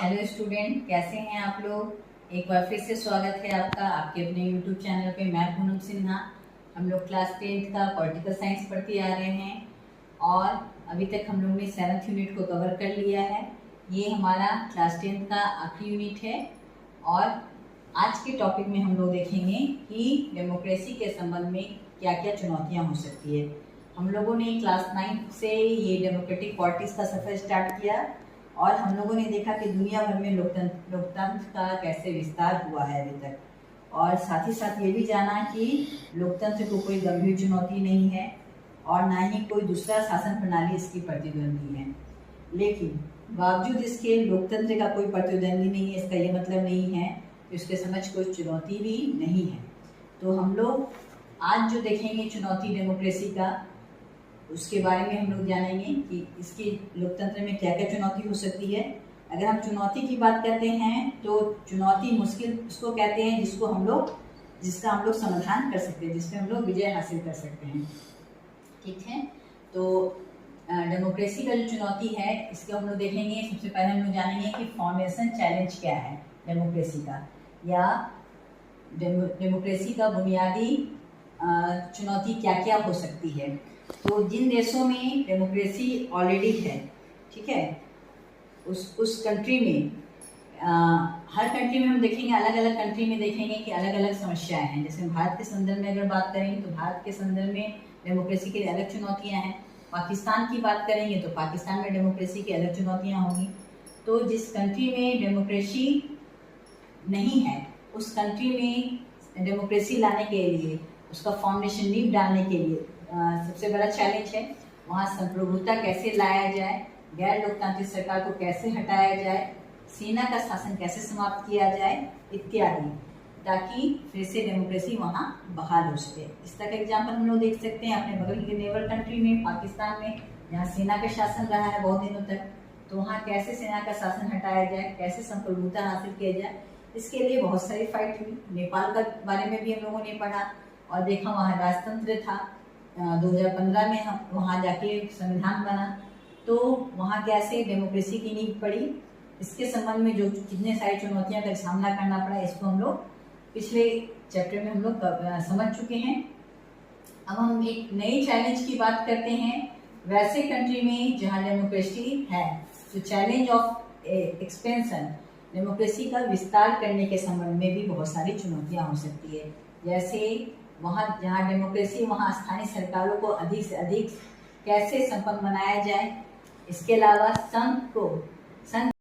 Hello student, कैसे हैं आप लोग। एक बार फिर से स्वागत है आपका आपके अपने यूट्यूब चैनल पे। मैं पूनम सिन्हा। हम लोग क्लास 10th का पॉलिटिकल साइंस पढ़ते आ रहे हैं और अभी तक हम लोग ने 7th यूनिट को कवर कर लिया है। ये हमारा क्लास 10th का आखिरी यूनिट है और आज के टॉपिक में हम लोग देखेंगे कि डेमोक्रेसी के संबंध में क्या क्या चुनौतियाँ हो सकती है। हम लोगों ने क्लास 9 से ये डेमोक्रेटिक पॉलिटिक्स का सफ़र स्टार्ट किया और हम लोगों ने देखा कि दुनिया भर में लोकतंत्र का कैसे विस्तार हुआ है अभी तक, और साथ ही साथ ये भी जाना कि लोकतंत्र को कोई गंभीर चुनौती नहीं है और ना ही कोई दूसरा शासन प्रणाली इसकी प्रतिद्वंदी है। लेकिन बावजूद इसके लोकतंत्र का कोई प्रतिद्वंदी नहीं है, इसका ये मतलब नहीं है कि उसके समझ कोई चुनौती भी नहीं है। तो हम लोग आज जो देखेंगे चुनौती डेमोक्रेसी का, उसके बारे में हम लोग जानेंगे कि इसकी लोकतंत्र में क्या क्या चुनौती हो सकती है। अगर हम चुनौती की बात करते हैं तो चुनौती मुश्किल उसको कहते हैं जिसका हम लोग समाधान कर सकते हैं, जिसमें हम लोग विजय हासिल कर सकते हैं। ठीक है, तो डेमोक्रेसी का जो चुनौती है इसको हम लोग देखेंगे। सबसे पहले हम लोग जानेंगे कि फॉर्मेशन चैलेंज क्या है डेमोक्रेसी का, या डेमोक्रेसी का बुनियादी चुनौती क्या क्या हो सकती है। तो जिन देशों में डेमोक्रेसी ऑलरेडी है, ठीक है, उस कंट्री में हर कंट्री में हम देखेंगे, अलग अलग कंट्री में देखेंगे कि अलग अलग समस्याएं हैं। जैसे भारत के संदर्भ में अगर बात करेंगे तो भारत के संदर्भ में डेमोक्रेसी के लिए अलग चुनौतियां हैं। पाकिस्तान की बात करेंगे तो पाकिस्तान में डेमोक्रेसी की अलग चुनौतियाँ होंगी। तो जिस कंट्री में डेमोक्रेसी नहीं है उस कंट्री में डेमोक्रेसी लाने के लिए, उसका फाउंडेशन नींव डालने के लिए सबसे बड़ा चैलेंज है वहाँ संप्रभुता कैसे लाया जाए, गैर लोकतांत्रिक सरकार को कैसे हटाया जाए, सेना का शासन कैसे समाप्त किया जाए इत्यादि, ताकि फिर से डेमोक्रेसी वहाँ बहाल हो सके। इसका एग्जाम्पल हम लोग देख सकते हैं अपने बगल के नेबर कंट्री में, पाकिस्तान में, जहाँ सेना का शासन रहा है बहुत दिनों तक। तो वहाँ कैसे सेना का शासन हटाया जाए, कैसे संप्रभुता हासिल किया जाए, इसके लिए बहुत सारी फाइट हुई। नेपाल का बारे में भी हम लोगों ने पढ़ा और देखा, वहाँ राजतंत्र था। 2015 में हम वहाँ जाके संविधान बना, तो वहाँ कैसे डेमोक्रेसी की नींव पड़ी, इसके संबंध में जो कितने सारी चुनौतियां का सामना करना पड़ा, इसको हम लोग पिछले चैप्टर में हम लोग समझ चुके हैं। अब हम एक नए चैलेंज की बात करते हैं। वैसे कंट्री में जहाँ डेमोक्रेसी है तो चैलेंज ऑफ एक्सपेंशन, डेमोक्रेसी का विस्तार करने के संबंध में भी बहुत सारी चुनौतियाँ हो सकती है। जैसे वहाँ जहाँ डेमोक्रेसी, वहाँ स्थानीय सरकारों को अधिक से अधिक कैसे संपन्न बनाया जाए। इसके अलावा संघ